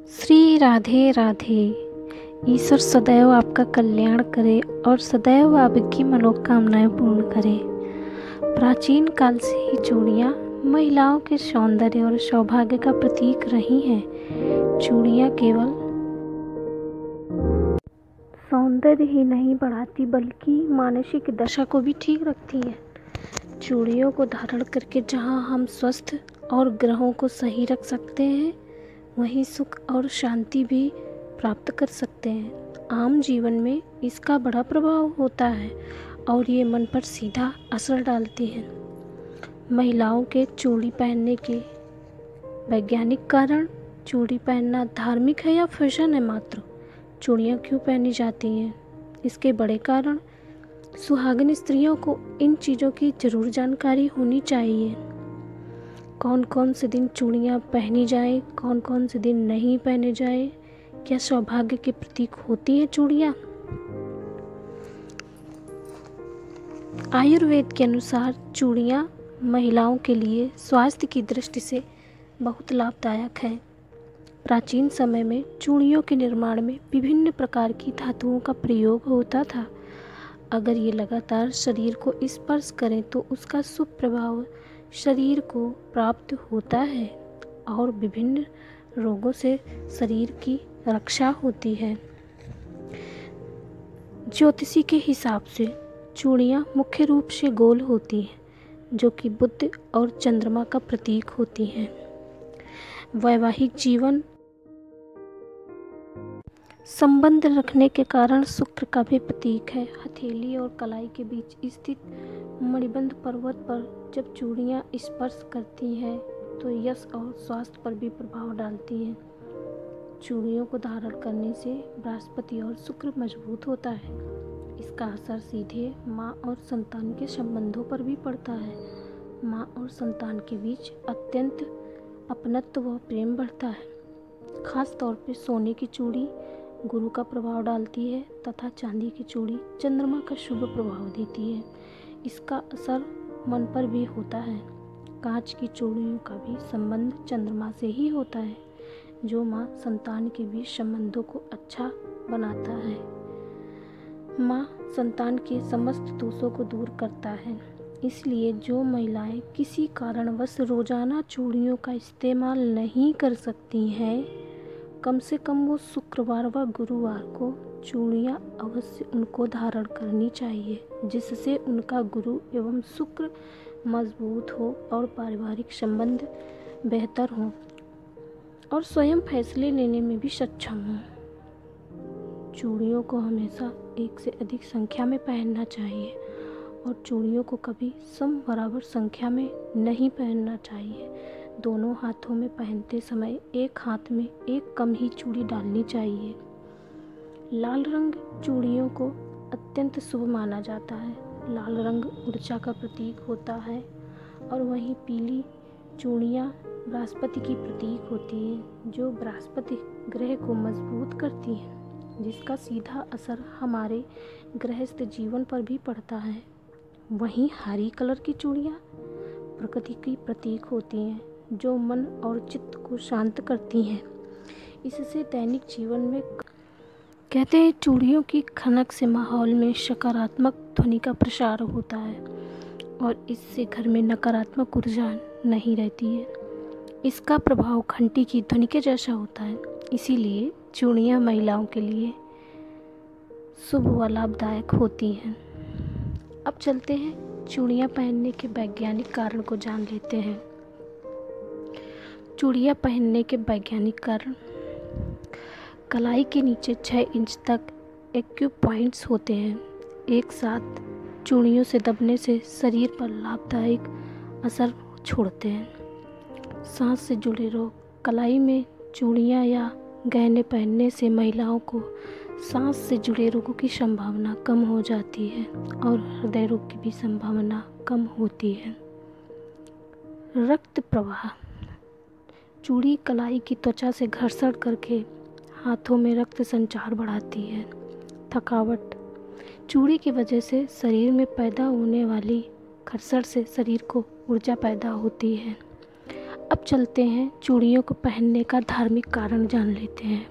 श्री राधे राधे। ईश्वर सदैव आपका कल्याण करे और सदैव आपकी मनोकामनाएं पूर्ण करे। प्राचीन काल से ही चूड़ियाँ महिलाओं के सौंदर्य और सौभाग्य का प्रतीक रही हैं। चूड़ियाँ केवल सौंदर्य ही नहीं बढ़ाती बल्कि मानसिक दशा को भी ठीक रखती हैं। चूड़ियों को धारण करके जहाँ हम स्वस्थ और ग्रहों को सही रख सकते हैं, वहीं सुख और शांति भी प्राप्त कर सकते हैं। आम जीवन में इसका बड़ा प्रभाव होता है और ये मन पर सीधा असर डालती है। महिलाओं के चूड़ी पहनने के वैज्ञानिक कारण। चूड़ी पहनना धार्मिक है या फैशन है मात्र? चूड़ियाँ क्यों पहनी जाती हैं? इसके बड़े कारण। सुहागिन स्त्रियों को इन चीज़ों की ज़रूर जानकारी होनी चाहिए। कौन कौन से दिन चूड़ियाँ पहनी जाए, कौन कौन से दिन नहीं पहने जाए, क्या सौभाग्य के प्रतीक होती हैं चूड़ियाँ? आयुर्वेद के अनुसार चूड़ियाँ महिलाओं के लिए स्वास्थ्य की दृष्टि से बहुत लाभदायक है। प्राचीन समय में चूड़ियों के निर्माण में विभिन्न प्रकार की धातुओं का प्रयोग होता था। अगर ये लगातार शरीर को स्पर्श करें तो उसका शुभ प्रभाव शरीर को प्राप्त होता है और विभिन्न रोगों से शरीर की रक्षा होती है। ज्योतिषी के हिसाब से चूड़ियाँ मुख्य रूप से गोल होती हैं, जो कि बुध और चंद्रमा का प्रतीक होती हैं। वैवाहिक जीवन संबंध रखने के कारण शुक्र का भी प्रतीक है। हथेली और कलाई के बीच स्थित मणिबंध पर्वत पर जब चूड़ियाँ स्पर्श करती हैं तो यश और स्वास्थ्य पर भी प्रभाव डालती हैं। चूड़ियों को धारण करने से बृहस्पति और शुक्र मजबूत होता है। इसका असर सीधे माँ और संतान के संबंधों पर भी पड़ता है। माँ और संतान के बीच अत्यंत अपनत्व व प्रेम बढ़ता है। खास तौर पे सोने की चूड़ी गुरु का प्रभाव डालती है तथा चांदी की चूड़ी चंद्रमा का शुभ प्रभाव देती है। इसका असर मन पर भी होता है। कांच की चूड़ियों का भी संबंध चंद्रमा से ही होता है, जो माँ संतान के बीच संबंधों को अच्छा बनाता है। माँ संतान के समस्त दोषों को दूर करता है। इसलिए जो महिलाएं किसी कारणवश रोजाना चूड़ियों का इस्तेमाल नहीं कर सकती हैं, कम से कम वो शुक्रवार व गुरुवार को चूड़ियाँ अवश्य उनको धारण करनी चाहिए, जिससे उनका गुरु एवं शुक्र मजबूत हो और पारिवारिक संबंध बेहतर हो और स्वयं फैसले लेने में भी सक्षम हो। चूड़ियों को हमेशा एक से अधिक संख्या में पहनना चाहिए और चूड़ियों को कभी सम बराबर संख्या में नहीं पहनना चाहिए। दोनों हाथों में पहनते समय एक हाथ में एक कम ही चूड़ी डालनी चाहिए। लाल रंग चूड़ियों को अत्यंत शुभ माना जाता है। लाल रंग ऊर्जा का प्रतीक होता है और वहीं पीली चूड़ियाँ बृहस्पति की प्रतीक होती हैं, जो बृहस्पति ग्रह को मजबूत करती हैं, जिसका सीधा असर हमारे गृहस्थ जीवन पर भी पड़ता है। वहीं हरी कलर की चूड़ियाँ प्रकृति की प्रतीक होती हैं, जो मन और चित्त को शांत करती हैं। इससे दैनिक जीवन में कहते हैं चूड़ियों की खनक से माहौल में सकारात्मक ध्वनि का प्रसार होता है और इससे घर में नकारात्मक ऊर्जा नहीं रहती है। इसका प्रभाव घंटी की ध्वनि के जैसा होता है। इसीलिए चूड़ियाँ महिलाओं के लिए शुभ व लाभदायक होती हैं। अब चलते हैं चूड़ियाँ पहनने के वैज्ञानिक कारण को जान लेते हैं। चूड़ियाँ पहनने के वैज्ञानिक कारण। कलाई के नीचे 6 इंच तक एक्यूपॉइंट्स होते हैं। एक साथ चूड़ियों से दबने से शरीर पर लाभदायक असर छोड़ते हैं। सांस से जुड़े रोग। कलाई में चूड़ियाँ या गहने पहनने से महिलाओं को सांस से जुड़े रोगों की संभावना कम हो जाती है और हृदय रोग की भी संभावना कम होती है। रक्त प्रवाह। चूड़ी कलाई की त्वचा से घर्षण करके हाथों में रक्त संचार बढ़ाती है। थकावट। चूड़ी की वजह से शरीर में पैदा होने वाली घर्षण से शरीर को ऊर्जा पैदा होती है। अब चलते हैं चूड़ियों को पहनने का धार्मिक कारण जान लेते हैं।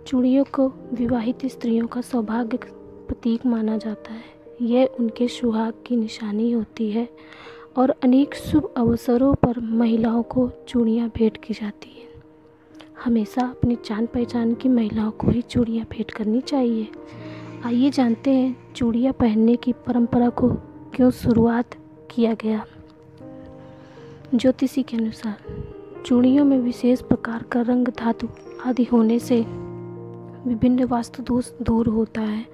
चूड़ियों को विवाहित स्त्रियों का सौभाग्य प्रतीक माना जाता है। यह उनके सुहाग की निशानी होती है और अनेक शुभ अवसरों पर महिलाओं को चूड़ियाँ भेंट की जाती हैं। हमेशा अपनी जान पहचान की महिलाओं को ही चूड़ियाँ भेंट करनी चाहिए। आइए जानते हैं चूड़ियाँ पहनने की परंपरा को क्यों शुरुआत किया गया। ज्योतिषी के अनुसार चूड़ियों में विशेष प्रकार का रंग, धातु आदि होने से विभिन्न वास्तु दोष दूर होता है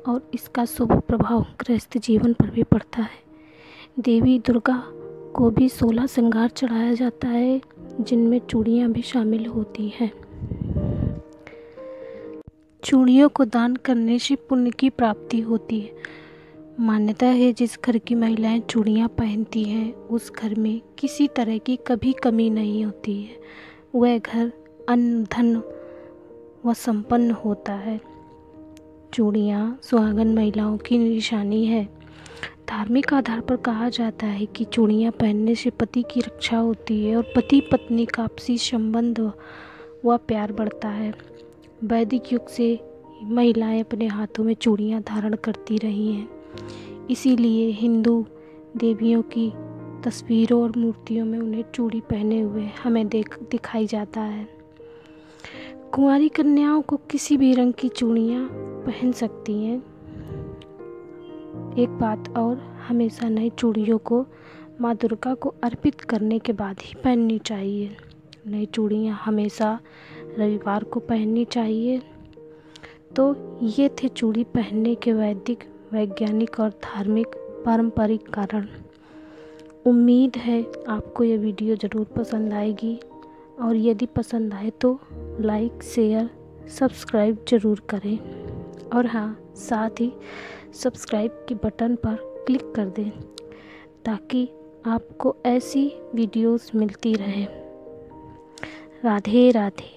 और इसका शुभ प्रभाव गृहस्थ जीवन पर भी पड़ता है। देवी दुर्गा को भी 16 श्रृंगार चढ़ाया जाता है, जिनमें चूड़ियाँ भी शामिल होती हैं। चूड़ियों को दान करने से पुण्य की प्राप्ति होती है। मान्यता है जिस घर की महिलाएं चूड़ियाँ पहनती हैं उस घर में किसी तरह की कभी कमी नहीं होती है। वह घर अन्न, धन व संपन्न होता है। चूड़ियाँ सुहागन महिलाओं की निशानी है। धार्मिक आधार पर कहा जाता है कि चूड़ियाँ पहनने से पति की रक्षा होती है और पति पत्नी का आपसी संबंध व प्यार बढ़ता है। वैदिक युग से महिलाएं अपने हाथों में चूड़ियाँ धारण करती रही हैं। इसीलिए हिंदू देवियों की तस्वीरों और मूर्तियों में उन्हें चूड़ी पहने हुए हमें दिखाई जाता है। कुंवारी कन्याओं को किसी भी रंग की चूड़ियाँ पहन सकती हैं। एक बात और, हमेशा नई चूड़ियों को माँ दुर्गा को अर्पित करने के बाद ही पहननी चाहिए। नई चूड़ियाँ हमेशा रविवार को पहननी चाहिए। तो ये थे चूड़ी पहनने के वैदिक, वैज्ञानिक और धार्मिक पारंपरिक कारण। उम्मीद है आपको यह वीडियो ज़रूर पसंद आएगी और यदि पसंद आए तो लाइक, शेयर, सब्सक्राइब ज़रूर करें और हाँ, साथ ही सब्सक्राइब के बटन पर क्लिक कर दें ताकि आपको ऐसी वीडियोस मिलती रहें। राधे राधे।